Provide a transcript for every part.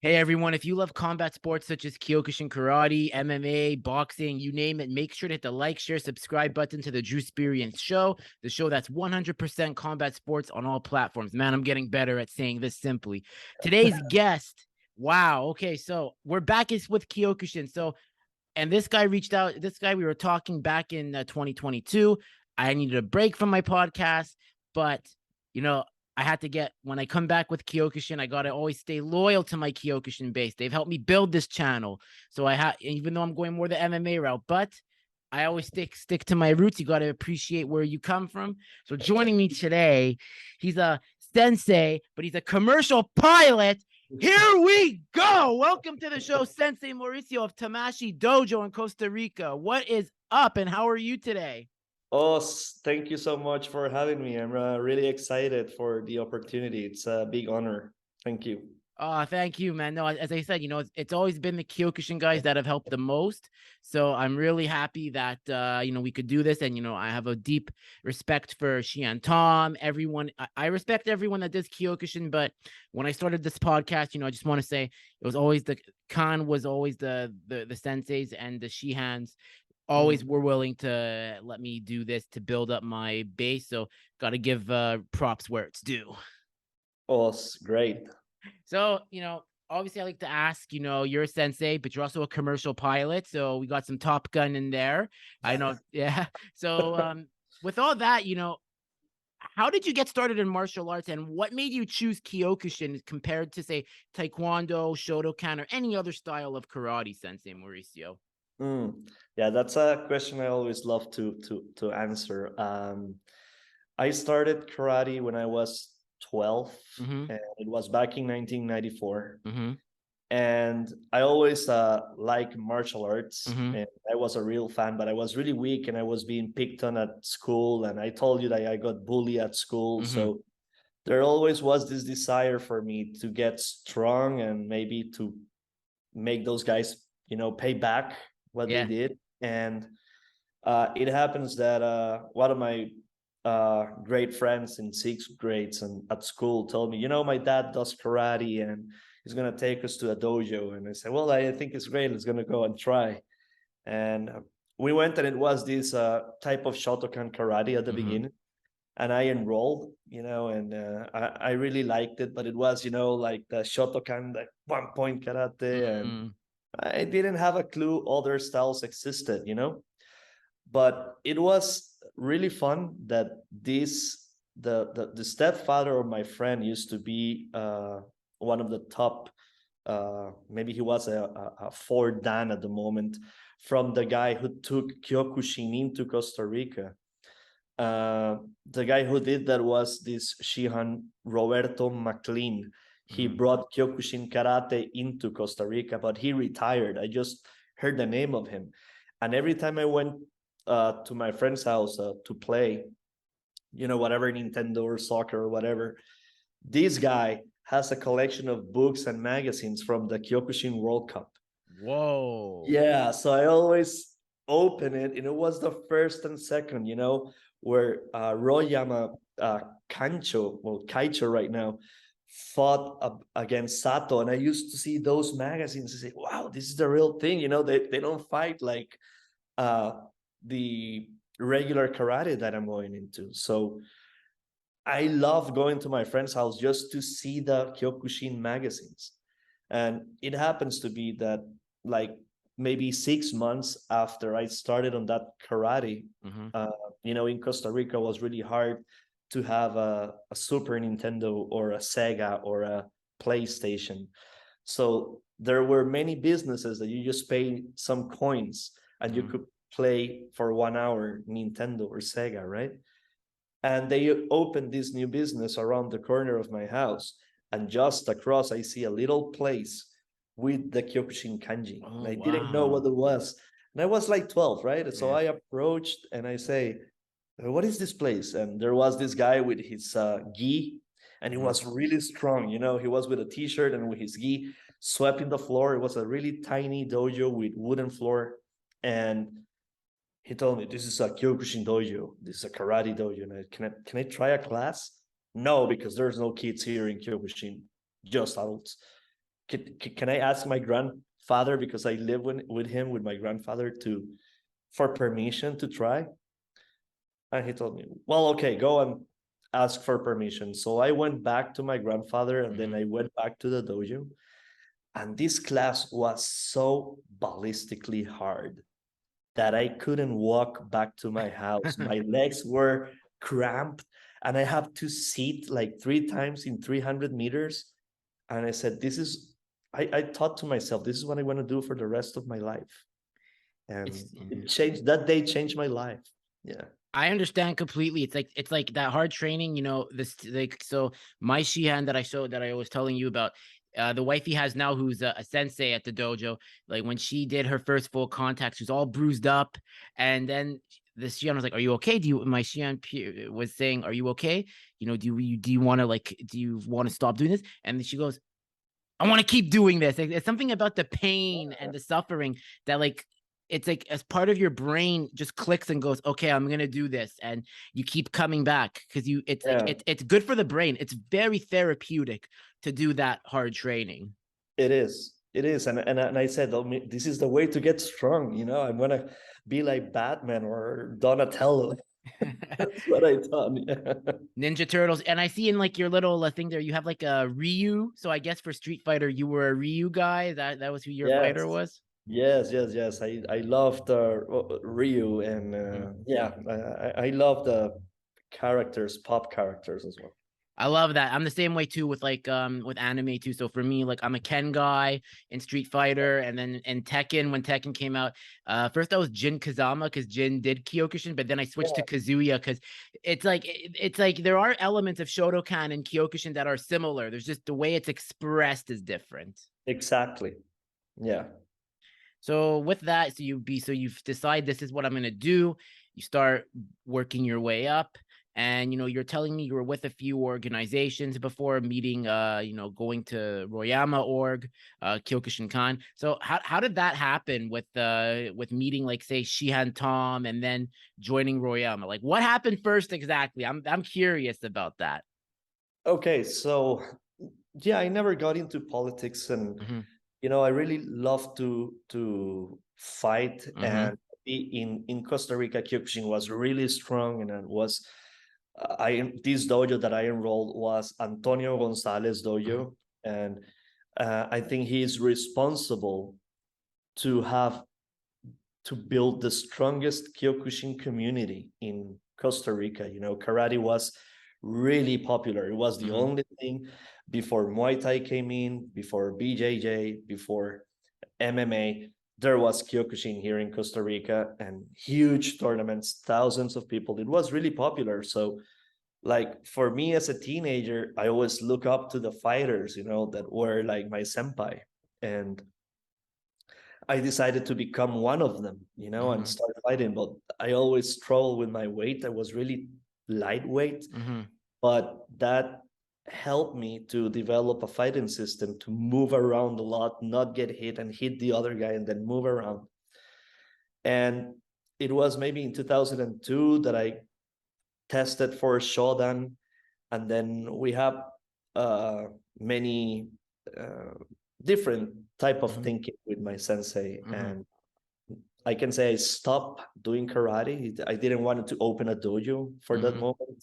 Hey everyone, if you love combat sports such as Kyokushin karate, MMA, boxing, you name it, make sure to hit the like, share, subscribe button to the Drewsperience show, the show that's 100% combat sports on all platforms. Man, I'm getting better at saying this simply. Today's guest, wow, okay, so we're back with Kyokushin. And this guy reached out, we were talking back in 2022. I needed a break from my podcast, but you know, I had to when I come back with Kyokushin, I got to always stay loyal to my Kyokushin base. They've helped me build this channel. So even though I'm going more the MMA route, but I always stick to my roots. You got to appreciate where you come from. So joining me today, he's a sensei, but he's a commercial pilot. Here we go. Welcome to the show, Sensei Mauricio of Tamashii Dojo in Costa Rica. What is up and how are you today? Oh, thank you so much for having me. I'm really excited for the opportunity. It's a big honor. Thank you. Oh, thank you, man. No, as I said, it's always been the Kyokushin guys that have helped the most. So I'm really happy that we could do this. And I have a deep respect for Xian Tom, everyone. I respect everyone that does Kyokushin, but when I started this podcast, I just want to say it was always the Khan was always the senseis and the Shihans always were willing to let me do this to build up my base. So gotta give props where it's due. Oh, great. So, obviously I like to ask, you're a sensei, but you're also a commercial pilot. So we got some Top Gun in there. I know. Yeah. So with all that, how did you get started in martial arts and what made you choose Kyokushin compared to, say, Taekwondo, Shotokan, or any other style of karate, Sensei Mauricio? Yeah, that's a question I always love to answer. I started karate when I was 12, Mm-hmm. and it was back in 1994. Mm-hmm. And I always like martial arts, Mm-hmm. and I was a real fan, but I was really weak and I was being picked on at school. And I told you that I got bullied at school. Mm-hmm. So there always was this desire for me to get strong and maybe to make those guys, pay back what they Yeah. did. And it happens that one of my great friends in sixth grades and at school told me, my dad does karate and he's going to take us to a dojo. And I said, well, I think it's great. Let's going to go and try. And we went, and it was this type of Shotokan karate at the Mm-hmm. beginning. And I enrolled, and I really liked it, but it was, like the Shotokan, the 1 point karate. And Mm-hmm. I didn't have a clue other styles existed. But it was really fun that the stepfather of my friend used to be one of the top, maybe he was a fourth dan at the moment, from the guy who took Kyokushin into Costa Rica. The guy who did that was this Shihan Roberto McLean. He Mm-hmm. brought Kyokushin karate into Costa Rica, but he retired. I just heard the name of him, and every time I went to my friend's house to play, whatever Nintendo or soccer or whatever, this guy has a collection of books and magazines from the Kyokushin World Cup. Whoa. Yeah, so I always open it, and it was the first and second, where Royama Kancho, well, Kaicho right now, fought against Sato. And I used to see those magazines and say, wow, this is the real thing. They don't fight like the regular karate that I'm going into. So I love going to my friend's house just to see the Kyokushin magazines. And it happens to be that, like, maybe 6 months after I started on that karate, Mm-hmm. in Costa Rica, it was really hard to have a Super Nintendo or a Sega or a PlayStation. So there were many businesses that you just pay some coins and you Mm-hmm. could play for 1 hour Nintendo or Sega, right? And they opened this new business around the corner of my house. And just across, I see a little place with the Kyokushin kanji. And Oh, I didn't know wow. what it was. And I was like 12, right? So Yeah. I approached and I say, what is this place? And there was this guy with his gi, and he Mm-hmm. was really strong. He was with a t-shirt and with his gi, sweeping the floor. It was a really tiny dojo with wooden floor. And he told me, this is a Kyokushin dojo. This is a karate dojo. And can I try a class? No, because there's no kids here in Kyokushin, just adults. can I ask my grandfather, because I live with him, with my grandfather, for permission to try? And he told me, well, okay, go and ask for permission. So I went back to my grandfather, and then I went back to the dojo. And this class was so ballistically hard that I couldn't walk back to my house. My legs were cramped, and I have to sit like 3 times in 300 meters. And I said, I thought to myself, this is what I want to do for the rest of my life. And it changed, that day changed my life. Yeah. I understand completely. It's like that hard training, this like, so my Xian that I was telling you about, the wife he has now, who's a sensei at the dojo, like when she did her first full contact, she was all bruised up. And then the Xian was like, are you okay? My Xian was saying, are you okay? Do you want to stop doing this? And she goes, I want to keep doing this. It's something about the pain and the suffering that it's like as part of your brain just clicks and goes, okay, I'm gonna do this, and you keep coming back because it's good for the brain. It's very therapeutic to do that hard training. It is, and I said, oh, this is the way to get strong. I'm gonna be like Batman or Donatello. That's what I thought. Ninja Turtles, and I see in like your little thing there, you have like a Ryu. So I guess for Street Fighter, you were a Ryu guy. That was who your fighter was. Yes. I loved Ryu, and I love the characters, pop characters as well. I love that. I'm the same way too with with anime too. So for me, like I'm a Ken guy in Street Fighter, and then in Tekken, when Tekken came out, first I was Jin Kazama because Jin did Kyokushin, but then I switched to Kazuya because it's like there are elements of Shotokan and Kyokushin that are similar. There's just the way it's expressed is different. Exactly. Yeah. So with that, so you've decided this is what I'm gonna do. You start working your way up, and you're telling me you were with a few organizations before meeting, going to Royama org, Kyokushinkan. So how did that happen with meeting, like, say, Shihan Tom, and then joining Royama? Like, what happened first exactly? I'm curious about that. Okay, so yeah, I never got into politics, and I really love to fight, and in Costa Rica, Kyokushin was really strong, and it was this dojo that I enrolled was Antonio Gonzalez dojo, and I think he is responsible to build the strongest Kyokushin community in Costa Rica. Karate was really popular. It was the only thing before Muay Thai came in, before BJJ, before MMA. There was Kyokushin here in Costa Rica, and huge tournaments, thousands of people. It was really popular. So, like, for me as a teenager, I always look up to the fighters, that were like my senpai. And I decided to become one of them, and start fighting. But I always struggled with my weight. I was really lightweight, but that helped me to develop a fighting system to move around a lot, not get hit, and hit the other guy and then move around. And it was maybe in 2002 that I tested for Shodan, and then we have many different type of thinking with my sensei. And I can say I stopped doing karate. I didn't want to open a dojo for that moment.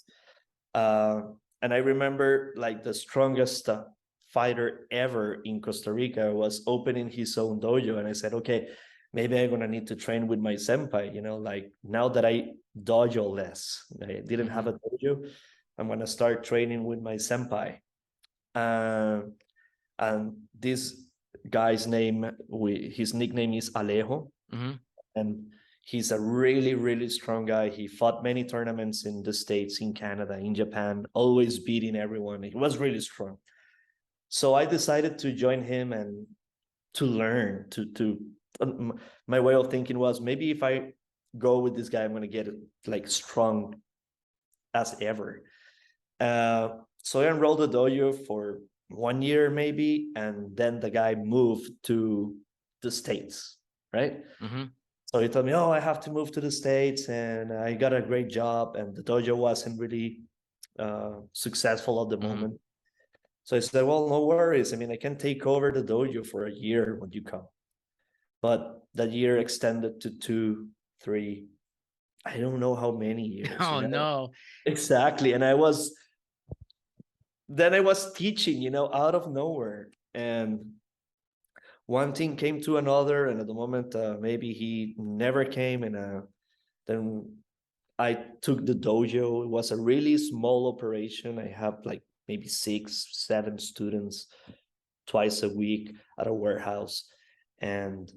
And I remember, like, the strongest fighter ever in Costa Rica was opening his own dojo. And I said, okay, maybe I'm going to need to train with my senpai, like, now that I dojo less, I didn't have a dojo, I'm going to start training with my senpai. And this guy's his nickname is Alejo. And he's a really, really strong guy. He fought many tournaments in the States, in Canada, in Japan, always beating everyone. He was really strong. So I decided to join him and to learn, my way of thinking was, maybe if I go with this guy, I'm going to get like strong as ever. So I enrolled the dojo for 1 year maybe, and then the guy moved to the States, right? So he told me, oh, I have to move to the States, and I got a great job, and the dojo wasn't really successful at the moment. So I said, well, no worries. I mean, I can take over the dojo for a year when you come. But that year extended to 2, 3, I don't know how many years, Oh no. Exactly. And I was teaching, out of nowhere. And one thing came to another. And at the moment, maybe he never came. And then I took the dojo. It was a really small operation. I have like maybe 6, 7 students twice a week at a warehouse. And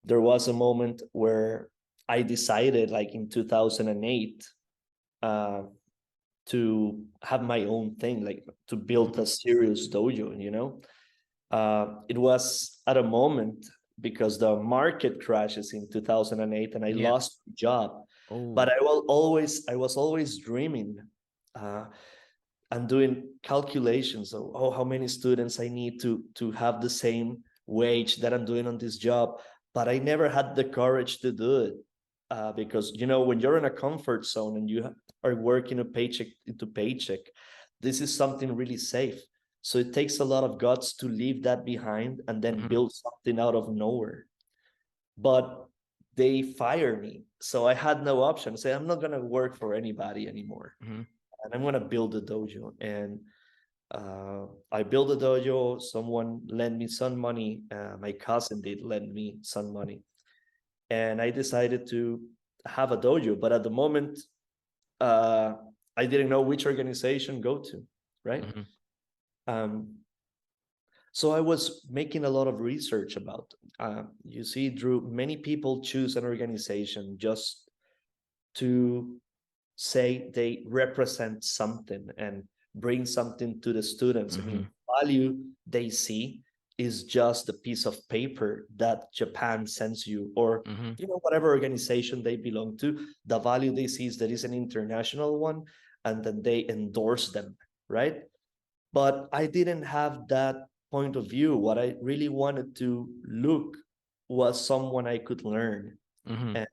there was a moment where I decided, like in 2008, to have my own thing, like to build a serious dojo. It was at a moment because the market crashes in 2008 and I Yeah. lost my job. But Oh. I was always dreaming and doing calculations of how many students I need to have the same wage that I'm doing on this job. But I never had the courage to do it because when you're in a comfort zone and you are working a paycheck to paycheck, this is something really safe. So it takes a lot of guts to leave that behind and then build something out of nowhere. But they fire me, so I had no option. Say, I'm not gonna work for anybody anymore, and I'm gonna build a dojo. And I built a dojo. Someone lent me some money. My cousin did lend me some money, and I decided to have a dojo. But at the moment, uh, I didn't know which organization go to, right? Um, so I was making a lot of research about. You see, Drew, many people choose an organization just to say they represent something and bring something to the students. I mean, value they see is just a piece of paper that Japan sends you, or whatever organization they belong to. The value they see is that it's an international one, and then they endorse them, right? But I didn't have that point of view. What I really wanted to look was someone I could learn. And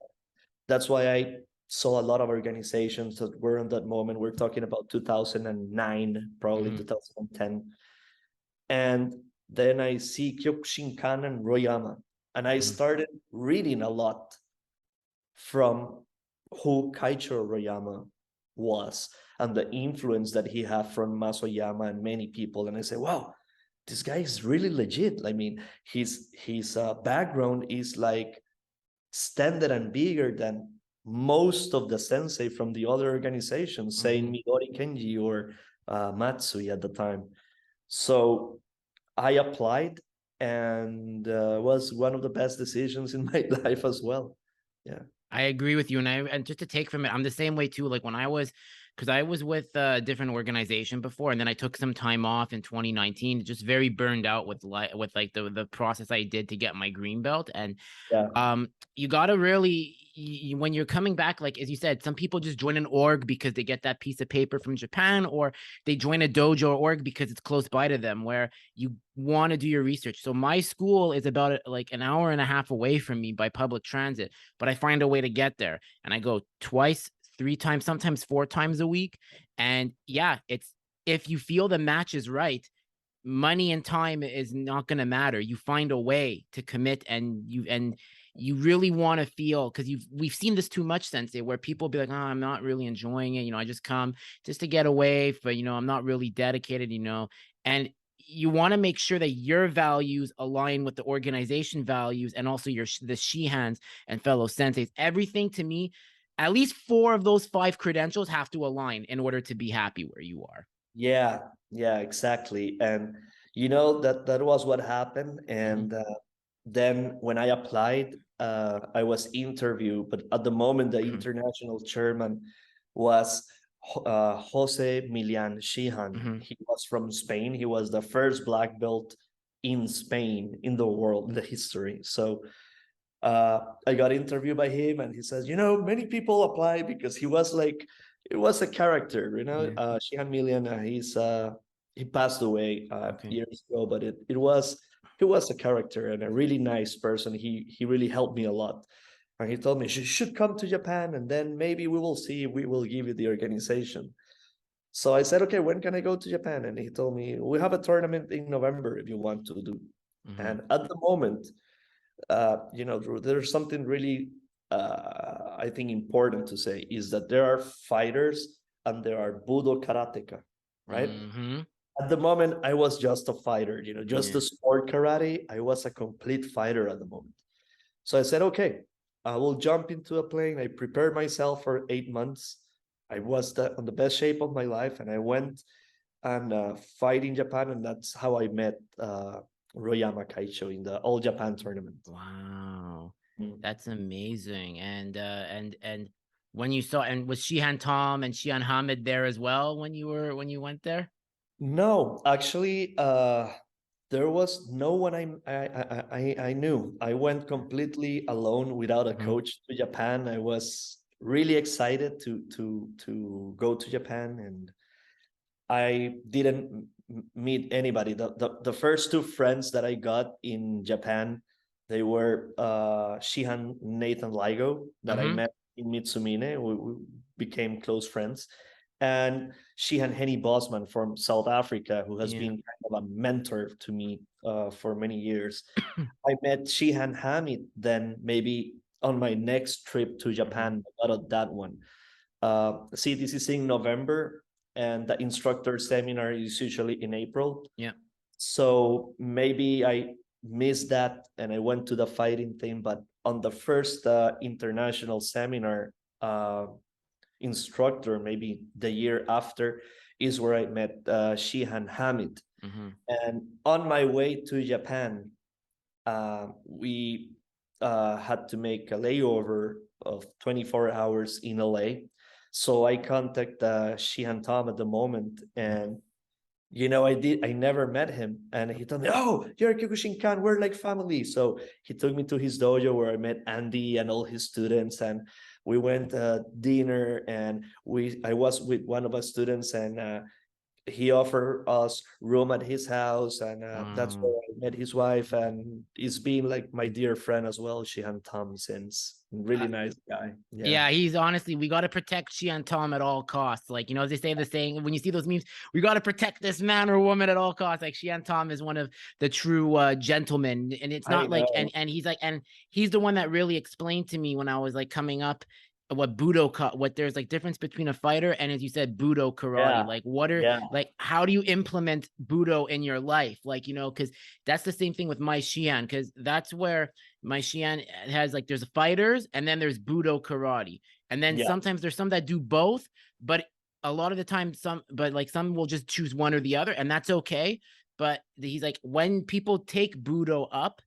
that's why I saw a lot of organizations that were in that moment. We're talking about 2009, probably 2010. And then I see Kyokushin and Royama. And I started reading a lot from who Kaicho Royama was and the influence that he had from Masoyama and many people. And I say, wow, this guy is really legit. I mean, his background is like standard and bigger than most of the sensei from the other organizations, saying Midori Kenji or Matsui at the time. So I applied, and was one of the best decisions in my life as well. Yeah. I agree with you. And just to take from it, I'm the same way too. Like when because I was with a different organization before, and then I took some time off in 2019, just very burned out with like the process I did to get my green belt. And Yeah. you gotta really when you're coming back, like as you said, some people just join an org because they get that piece of paper from Japan, or they join a dojo or org because it's close by to them, where you want to do your research. So my school is about like an hour and a half away from me by public transit, but I find a way to get there, and I go twice, 3 times, sometimes 4 times a week. And yeah, it's if you feel the match is right, money and time is not going to matter. You find a way to commit, and you really want to feel, because we've seen this too much, Sensei, where people be like, oh, I'm not really enjoying it, I just come just to get away, but I'm not really dedicated, and you want to make sure that your values align with the organization values, and also the Shihans and fellow senseis. Everything, to me, at least 4 of those 5 credentials have to align in order to be happy where you are. Yeah, yeah, exactly. And that was what happened. And then when I applied, I was interviewed, but at the moment the international chairman was Jose Milian Shihan. He was from Spain. He was the first black belt in Spain, in the world, in the history. So I got interviewed by him, and he says, many people apply because he was like, it was a character, Shihan Milian, he passed away years ago, but it was a character and a really nice person. He really helped me a lot. And he told me, you should come to Japan, and then maybe we will see if we will give you the organization. So I said, okay, when can I go to Japan? And he told me, we have a tournament in November if you want to do. And at the moment, Drew, there's something really, I think, important to say is that there are fighters and there are Budo karateka, right? At the moment, I was just a fighter, just a sport karate. I was a complete fighter at the moment. So I said, okay, I will jump into a plane. I prepared myself for 8 months. I was on the best shape of my life, and I went and fight in Japan, and that's how I met Royama Kaicho in the All Japan tournament. Wow, that's amazing. And when you saw, and was Shihan Tom and Shihan Hamid there as well when you went there? No, actually, there was no one I knew. I went completely alone without a coach to Japan. I was really excited to go to Japan, and I didn't meet anybody. The first two friends that I got in Japan, they were Shihan Nathan Ligo that I met in Mitsumine. We became close friends. And Shihan Henny Bosman from South Africa, who has been kind of a mentor to me for many years. I met Shihan Hamid then maybe on my next trip to Japan, out of that one. See, this is in November, and the instructor seminar is usually in April. Yeah. So maybe I missed that and I went to the fighting thing, but on the first international seminar, instructor, maybe the year after, is where I met Shihan Hamid. And on my way to Japan, we had to make a layover of 24 hours in LA. So I contact Shihan Tom at the moment, and I never met him, and he told me, "Oh, you're a Kyokushin-kan, we're like family." So he took me to his dojo where I met Andy and all his students, and we went dinner, and I was with one of our students, and he offered us room at his house, and that's where I met his wife, and he's been like my dear friend as well, Shihan Tom, since. Really nice guy. Yeah, he's honestly, we got to protect Shihan Tom at all costs. Like, they say the saying, when you see those memes, we got to protect this man or woman at all costs. Like, Shihan Tom is one of the true gentlemen. And it's not like, and he's like, and he's the one that really explained to me when I was like coming up what there's like difference between a fighter and, as you said, Budo karate. Like, what are like, how do you implement Budo in your life? Like, because that's the same thing with my Shihan, because that's where my Shihan has, like, there's fighters and then there's Budo karate. And then sometimes there's some that do both, but a lot of the time some will just choose one or the other, and that's okay. But he's like, when people take Budo up,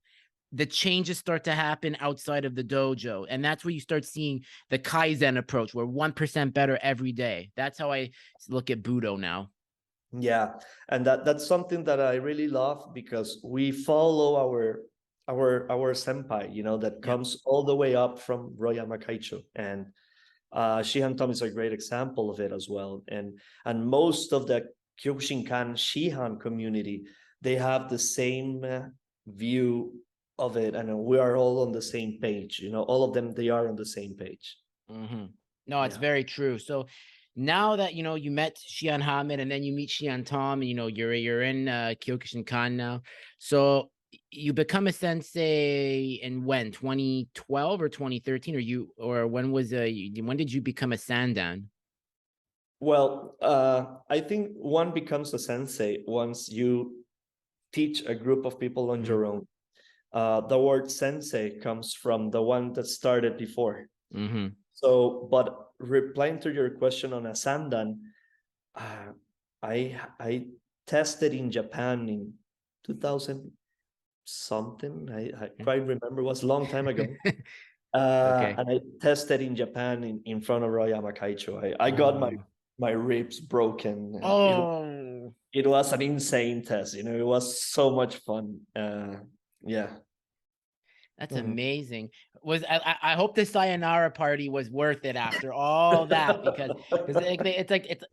the changes start to happen outside of the dojo. And that's where you start seeing the Kaizen approach, where 1% better every day. That's how I look at Budo now. Yeah. And that's something that I really love, because we follow our senpai, that comes all the way up from Royama Kaicho. And Shihan Tom is a great example of it as well. And most of the Kyokushinkan Shihan community, they have the same view of it, and we are all on the same page. All of them, they are on the same page. No, it's very true. So now that you met Shihan Hamid, and then you meet Shihan Tom, and you're in Kyokushinkan now. So you become a sensei in when, 2012 or 2013, or when did you become a sandan? Well, I think one becomes a sensei once you teach a group of people on your own. The word sensei comes from the one that started before. So, but replying to your question on a sandan, I tested in Japan in 2000 something. I quite remember, it was a long time ago. And I tested in Japan in front of Royama Kaicho. I got my ribs broken. It was an insane test. It was so much fun. That's amazing. I hope the sayonara party was worth it after all that, because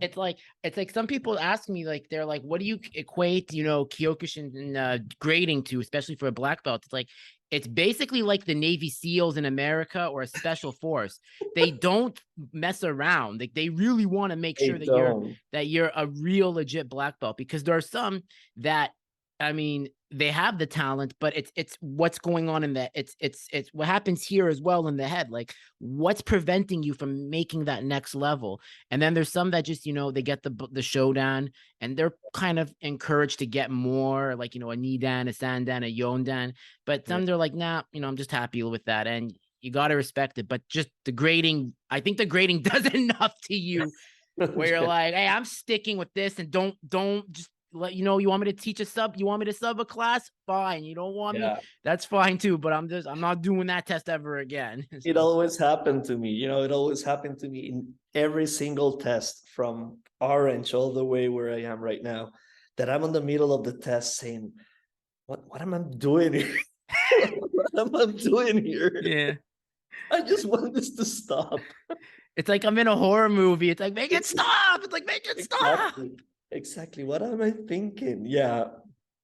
it's like some people ask me, like, they're like, what do you equate Kyokushin grading to, especially for a black belt? It's like, it's basically like the Navy SEALs in America or a special force. They don't mess around. Like they really want to make They sure that don't. you're a real legit black belt, because there are some that, I mean, they have the talent, but it's what's going on in that. It's what happens here as well in the head. Like what's preventing you from making that next level? And then there's some that just, they get the showdown and they're kind of encouraged to get more, like, a nidan, a sandan, a yondan. But Yeah. some they're like, nah, I'm just happy with that. And you got to respect it. But just the grading, I think the grading does enough to you where you're Yeah. like, hey, I'm sticking with this, and don't just let you want me to teach a sub, you want me to sub a class, fine. You don't want me, Yeah. that's fine too, but I'm not doing that test ever again. It So always happened to me. It always happened to me in every single test from orange all the way where I am right now, that I'm in the middle of the test saying, what am I doing here? What am I doing here? yeah, I just want this to stop. it's like I'm in a horror movie. It's like, make it Ex- stop. It's like, make it stop. Exactly. Exactly. What am I thinking? Yeah.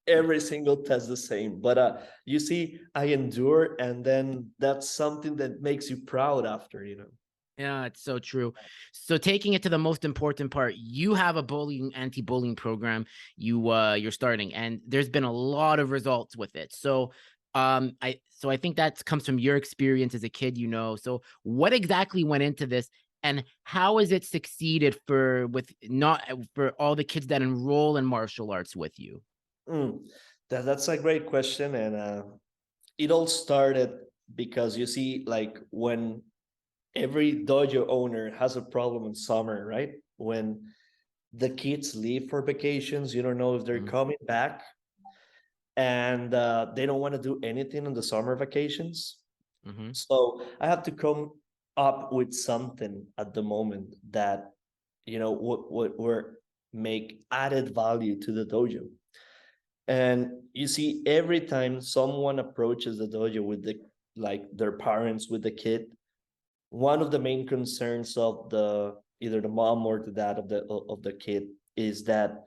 Every single test the same. But you see, I endure, and then that's something that makes you proud after. Yeah, it's so true. So taking it to the most important part, you have a anti-bullying program you're starting, and there's been a lot of results with it. So I think that comes from your experience as a kid, So what exactly went into this, and how has it succeeded for all the kids that enroll in martial arts with you? Mm, that's a great question. And it all started because you see, like, when every dojo owner has a problem in summer, right? When the kids leave for vacations, you don't know if they're Mhm, coming back, and they don't want to do anything in the summer vacations. mhm, So I have to come up with something at the moment that would make added value to the dojo. And you see, every time someone approaches the dojo with their parents with the kid, one of the main concerns of either the mom or the dad of the kid is that,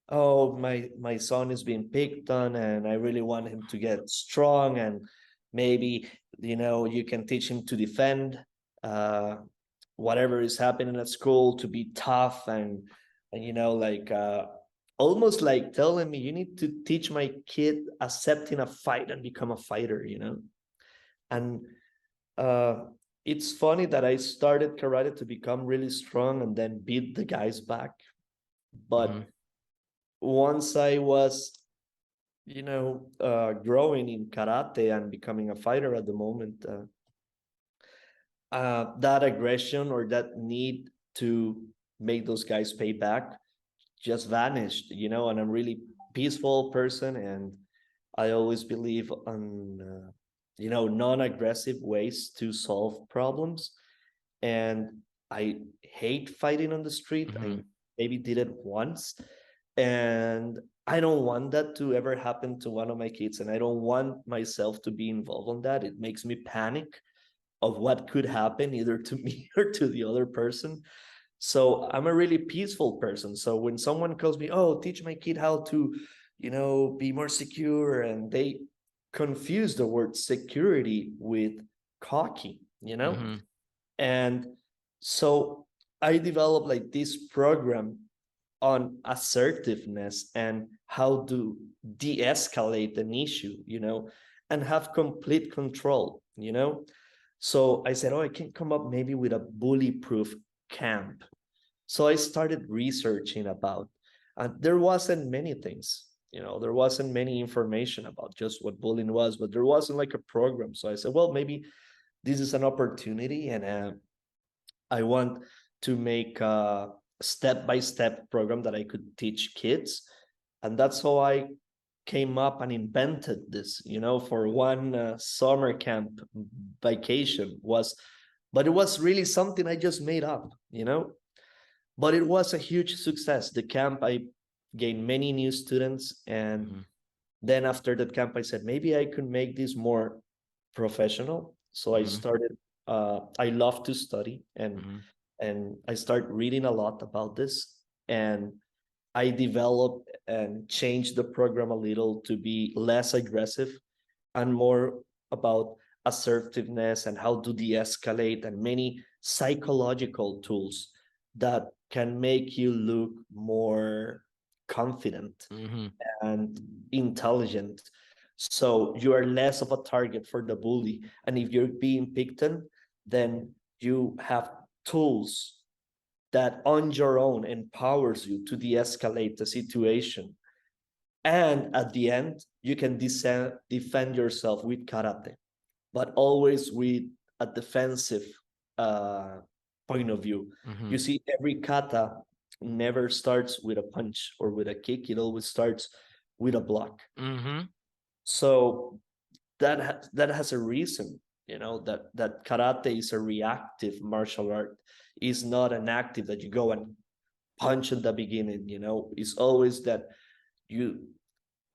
oh, my son is being picked on, and I really want him to get strong, and maybe you can teach him to defend uh whatever is happening at school, to be tough, and like almost like telling me, you need to teach my kid accepting a fight and become a fighter. And uh it's funny that I started karate to become really strong and then beat the guys back. mhm, But once I was growing in karate and becoming a fighter at the moment, that aggression or that need to make those guys pay back just vanished. And I'm really peaceful person, and I always believe on non-aggressive ways to solve problems. And I hate fighting on the street. I mhm, maybe did it once, and I don't want that to ever happen to one of my kids, and I don't want myself to be involved in that. It makes me panic of what could happen either to me or to the other person. So I'm a really peaceful person. So when someone calls me, oh, teach my kid how to, be more secure, and they confuse the word security with cocky. mhm, And so I developed like this program on assertiveness and how to de-escalate an issue, and have complete control. So I said, oh, I can come up maybe with a bully-proof camp. So I started researching about, and there wasn't many things. There wasn't many information about just what bullying was, but there wasn't like a program. So I said, well, maybe this is an opportunity, and I want to make a step-by-step program that I could teach kids. And that's how I came up and invented this, for one summer camp vacation but it was really something I just made up. But it was a huge success. The camp, I gained many new students. And mhm, then after that camp, I said, maybe I could make this more professional. So I mhm, started, I love to study, and mhm, I start reading a lot about this. And I developed and changed the program a little to be less aggressive and more about assertiveness and how to de-escalate, and many psychological tools that can make you look more confident and intelligent. So you are less of a target for the bully. And if you're being picked on, then you have tools that on your own empowers you to de-escalate the situation. And at the end, you can defend yourself with karate, but always with a defensive point of view. You see, every kata never starts with a punch or with a kick. It always starts with a block. So that has a reason, you know, that karate is a reactive martial art. It's not an active that you go and punch at the beginning, you know. It's always that you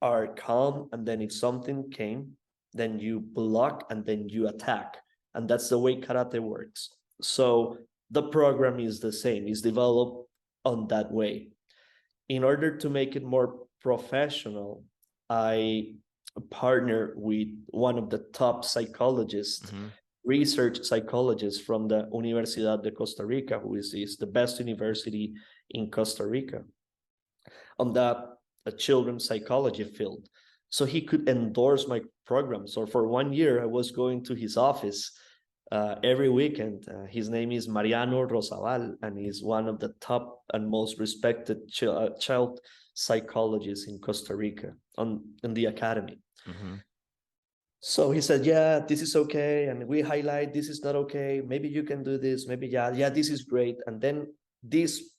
are calm, and then if something came, then you block and then you attack. And that's the way karate works. So the program is the same, it's developed on that way. In order to make it more professional, I partner with one of the top psychologists, research psychologists from the Universidad de Costa Rica, who is the best university in Costa Rica on the children's psychology field. So he could endorse my program. So for 1 year, I was going to his office every weekend. His name is Mariano Rosabal, and he's one of the top and most respected child psychologists in Costa Rica in the academy. So he said, yeah, this is okay. And we highlight, this is not okay. Maybe you can do this. Maybe, yeah, this is great. And then this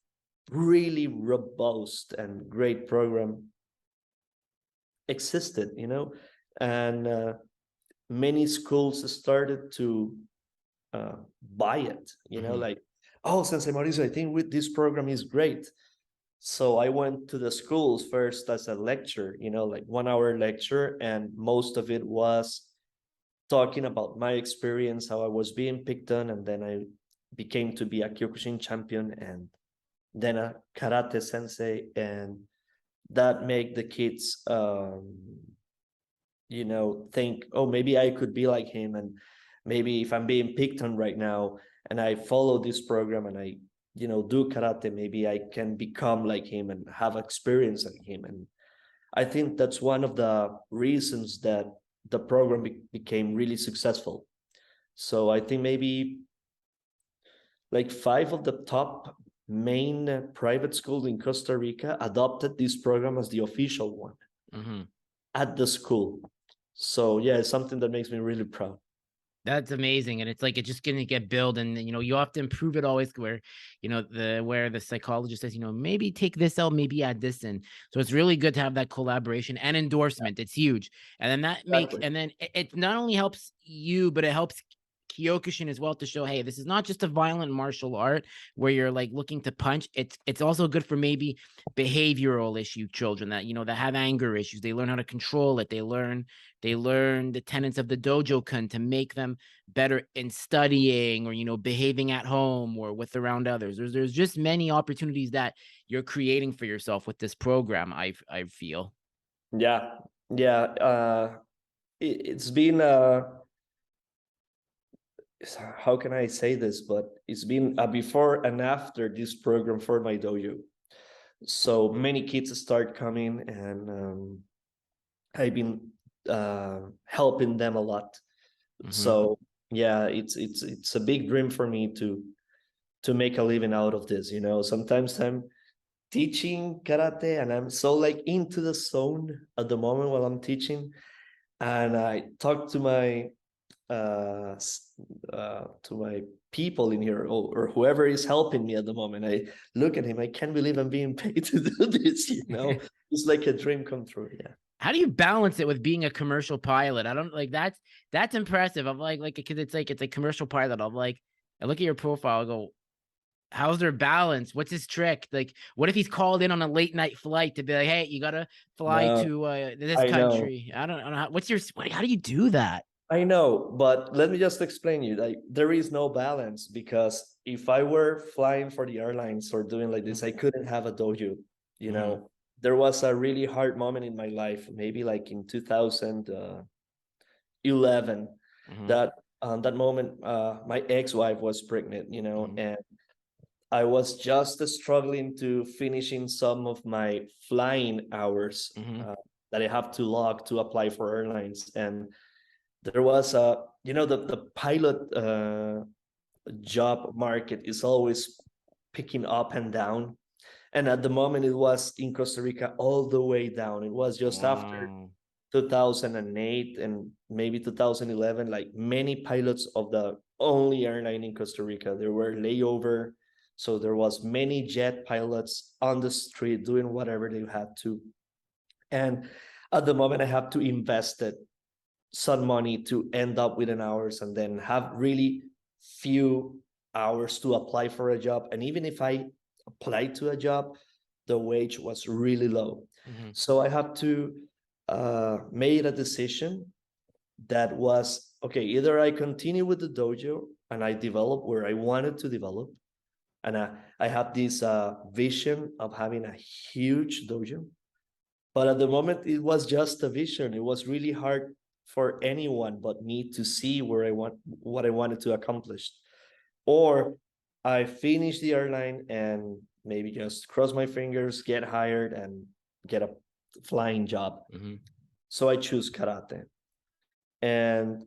really robust and great program existed, you know, and many schools started to buy it, you know, like, oh, Sensei Mauricio, I think this program is great. So I went to the schools first as a lecture, you know, like 1 hour lecture, and most of it was talking about my experience, how I was being picked on, and then I became to be a Kyokushin champion and then a karate sensei, and that make the kids you know, think, oh, maybe I could be like him, and maybe if I'm being picked on right now and I follow this program and I, you know, do karate, maybe I can become like him and have experience like him. And I think that's one of the reasons that the program became really successful. So I think maybe like 5 of the top main private schools in Costa Rica adopted this program as the official one at the school. So yeah, it's something that makes me really proud. That's amazing. And it's like, it's just going to get built. And, you know, you have to improve it always where, you know, where the psychologist says, you know, maybe take this out, maybe add this in. So it's really good to have that collaboration and endorsement. It's huge. And then that makes, and then it not only helps you, but it helps Kyokushin as well to show, hey, this is not just a violent martial art where you're like looking to punch. It's also good for maybe behavioral issue children that, you know, that have anger issues. They learn how to control it. They learn the tenets of the dojo kun to make them better in studying or, you know, behaving at home or with around others. There's just many opportunities that you're creating for yourself with this program. I feel. Yeah. It's been how can I say this, but it's been a before and after this program for my dojo. So many kids start coming, and I've been helping them a lot. So yeah, it's a big dream for me to make a living out of this, you know. Sometimes I'm teaching karate and I'm so like into the zone at the moment while I'm teaching, and I talk to my people in here, or whoever is helping me at the moment. I look at him, I can't believe I'm being paid to do this, you know. It's like a dream come true. Yeah. How do you balance it with being a commercial pilot? I don't like that's impressive. I'm like because it's a commercial pilot. I'm like, I look at your profile, I go, how's their balance? What's his trick? Like, what if he's called in on a late night flight to be like, hey, you gotta fly to this country? I don't know. How do you do that? I know, but let me just explain you. Like, there is no balance, because if I were flying for the airlines or doing like this, I couldn't have a dojo. You know, there was a really hard moment in my life, maybe like in 2000, 11. Mhm. That that moment, my ex-wife was pregnant, you know, Mhm. and I was just struggling to finishing some of my flying hours Mhm. that I have to log to apply for airlines. And there was a, you know, the pilot job market is always picking up and down. And at the moment, it was in Costa Rica all the way down. It was just after Wow. 2008 and maybe 2011, like many pilots of the only airline in Costa Rica, there were layover. So there was many jet pilots on the street doing whatever they had to. And at the moment, I have to invest it, some money to end up with an hours and then have really few hours to apply for a job. And even if I applied to a job, the wage was really low. Mhm. So I have to made a decision that was okay, either I continue with the dojo and I develop where I wanted to develop. And I have this vision of having a huge dojo. But at the moment, it was just a vision. It was really hard for anyone but me to see where I want what I wanted to accomplish. Or I finish the airline and maybe just cross my fingers, get hired, and get a flying job. Mhm. So I choose karate. And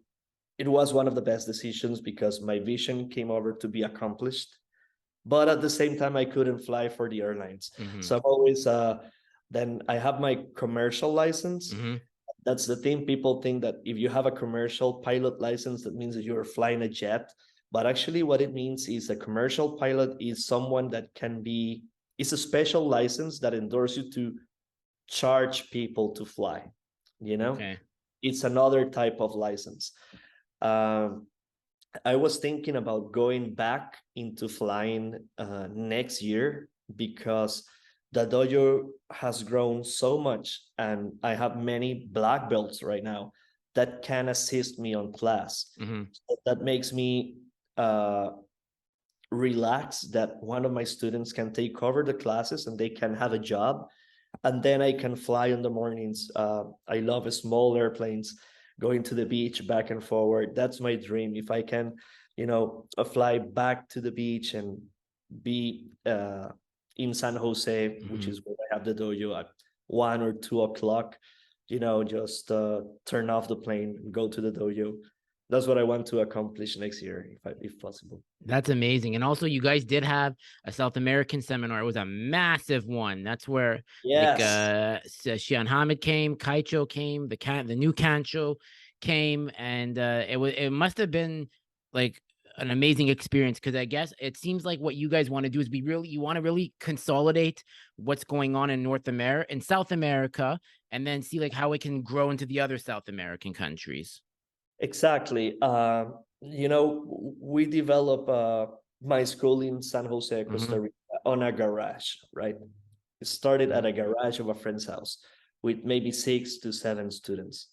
it was one of the best decisions because my vision came over to be accomplished. But at the same time, I couldn't fly for the airlines. Mhm. So I'm always, then I have my commercial license. Mhm. That's the thing. People think that if you have a commercial pilot license, that means that you're flying a jet. But actually, what it means is a commercial pilot is someone that can be, it's a special license that endorses you to charge people to fly. You know, Okay. it's another type of license. Um, I was thinking about going back into flying next year because the dojo has grown so much and I have many black belts right now that can assist me on class. Mhm. So that makes me uh, relax that one of my students can take over the classes and they can have a job and then I can fly in the mornings. I love small airplanes, going to the beach back and forward. That's my dream. If I can, you know, fly back to the beach and be in San Jose, which Mhm. is where I have the dojo at 1 or 2 o'clock, you know, just turn off the plane and go to the dojo. That's what I want to accomplish next year, if possible. That's amazing. And also, you guys did have a South American seminar. It was a massive one. That's where like Yes, Xian Hamid came, Kaicho came, the new Kancho came, and it must have been like an amazing experience because I guess it seems like what you guys want to do is be really you want to really consolidate what's going on in North America, in South America, and then see like how it can grow into the other South American countries. exactly. You know, we develop my school in San Jose, Hmm. Costa Rica, on a garage, right? It started at a garage of a friend's house with maybe 6 to 7 students.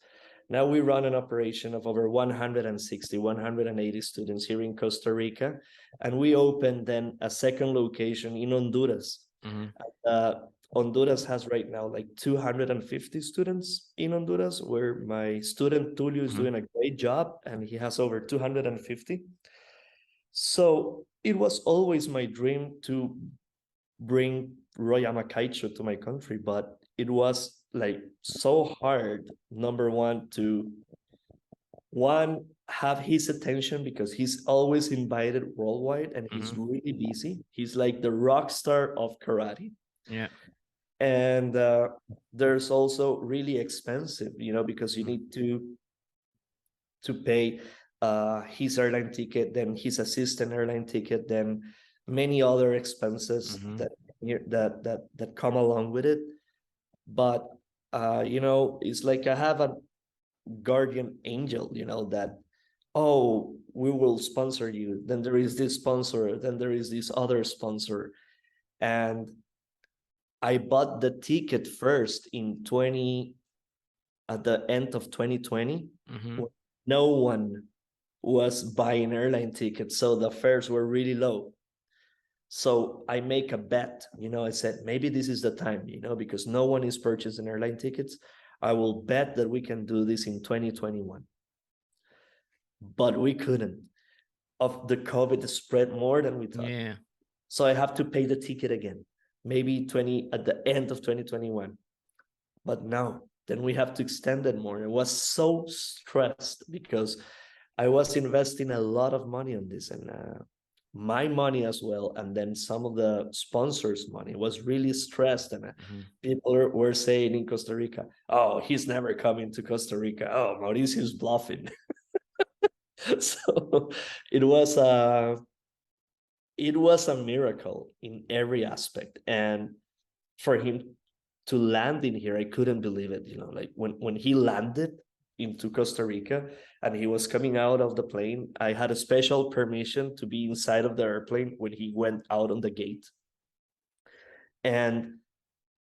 Now we run an operation of over 160, 180 students here in Costa Rica, and we opened then a second location in Honduras. Hmm. Uh, Honduras has right now like 250 students in Honduras, where my student Tulio is Hmm. doing a great job and he has over 250. So it was always my dream to bring Royama Kaicho to my country, but it was like so hard, number one, to one have his attention because he's always invited worldwide and he's Hmm. really busy. He's like the rock star of karate. Yeah. And there's also really expensive, you know, because you need to pay his airline ticket, then his assistant airline ticket, then many other expenses Hmm. that come along with it. But you know, it's like I have a guardian angel, you know, that oh, we will sponsor you. Then there is this sponsor, then there is this other sponsor, and I bought the ticket first in 20 at the end of 2020 Hmm. when no one was buying airline tickets, so the fares were really low. So I make a bet, you know, I said maybe this is the time, you know, because no one is purchasing airline tickets. I will bet that we can do this in 2021. but we couldn't. Of the COVID spread more than we thought. Yeah. So I have to pay the ticket again, maybe 20 at the end of 2021. But now, then we have to extend it more. I was so stressed because I was investing a lot of money on this, and my money as well, and then some of the sponsors' money was really stressed. And people were saying in Costa Rica, "Oh, he's never coming to Costa Rica. Oh, Mauricio's bluffing." So it was a miracle in every aspect, and for him to land in here, I couldn't believe it. Like when he landed into Costa Rica and he was coming out of the plane, I had a special permission to be inside of the airplane when he went out on the gate. And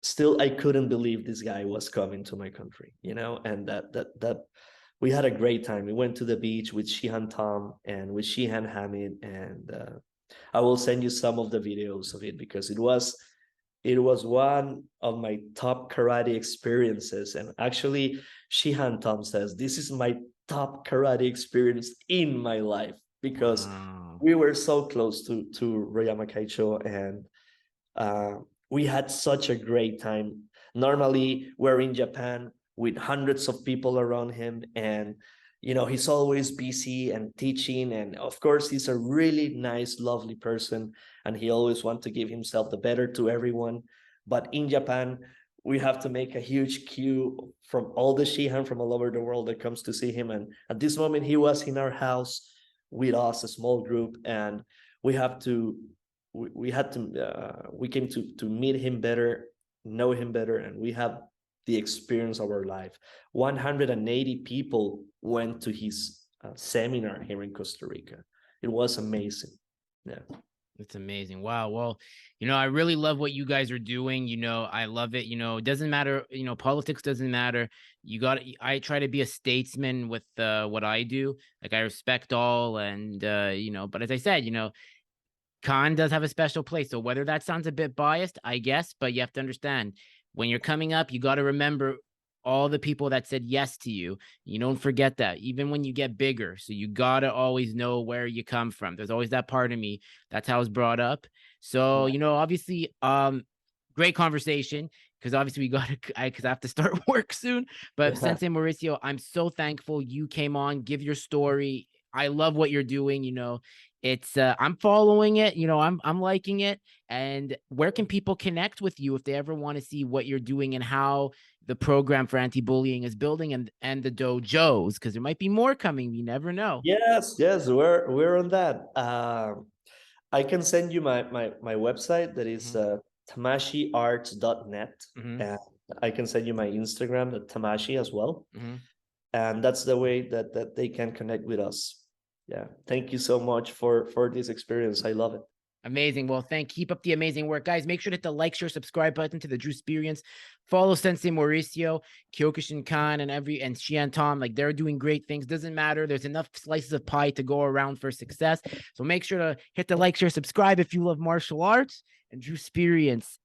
still, I couldn't believe this guy was coming to my country, and that we had a great time. We went to the beach with Shihan Tom and with Shihan Hamid, and I will send you some of the videos of it because it was one of my top karate experiences. And actually, Shihan Tom says this is my top karate experience in my life because we were so close to Royama Kaicho, and we had such a great time. Normally, we're in Japan with hundreds of people around him, and he's always busy and teaching, and of course he's a really nice, lovely person, and he always wants to give himself the better to everyone. But in Japan, we have to make a huge queue from all the Shihan from all over the world that comes to see him. And at this moment, he was in our house with us, a small group, and we came to meet him better, know him better, and we have the experience of our life. 180 people went to his seminar here in Costa Rica. It was amazing. Yeah. It's amazing. Wow. Well, I really love what you guys are doing. I love it. It doesn't matter, politics doesn't matter. I try to be a statesman with what I do. Like, I respect all, and but as I said, Khan does have a special place. So whether that sounds a bit biased, I guess, but you have to understand, when you're coming up, you got to remember all the people that said yes to you. You don't forget that, even when you get bigger. So you got to always know where you come from. There's always that part of me. That's how I was brought up. So, obviously, great conversation, because obviously because I have to start work soon. But Sensei Mauricio, I'm so thankful you came on, give your story. I love what you're doing. It's I'm following it, I'm liking it. And where can people connect with you if they ever want to see what you're doing and how the program for anti-bullying is building, and the dojos, because there might be more coming, you never know. Yes, we're on that. I can send you my website, that is tamashiiarts.net. And I can send you my Instagram at Tamashii as well. And that's the way that they can connect with us. Yeah, thank you so much for this experience. I love it. Amazing. Well, keep up the amazing work, guys. Make sure to hit the like, share, subscribe button to the Drewsperience. Follow Sensei Mauricio, Kyokushin Khan, and Xian Tom. Like, they're doing great things. Doesn't matter. There's enough slices of pie to go around for success. So make sure to hit the like, share, subscribe if you love martial arts. And Drewsperience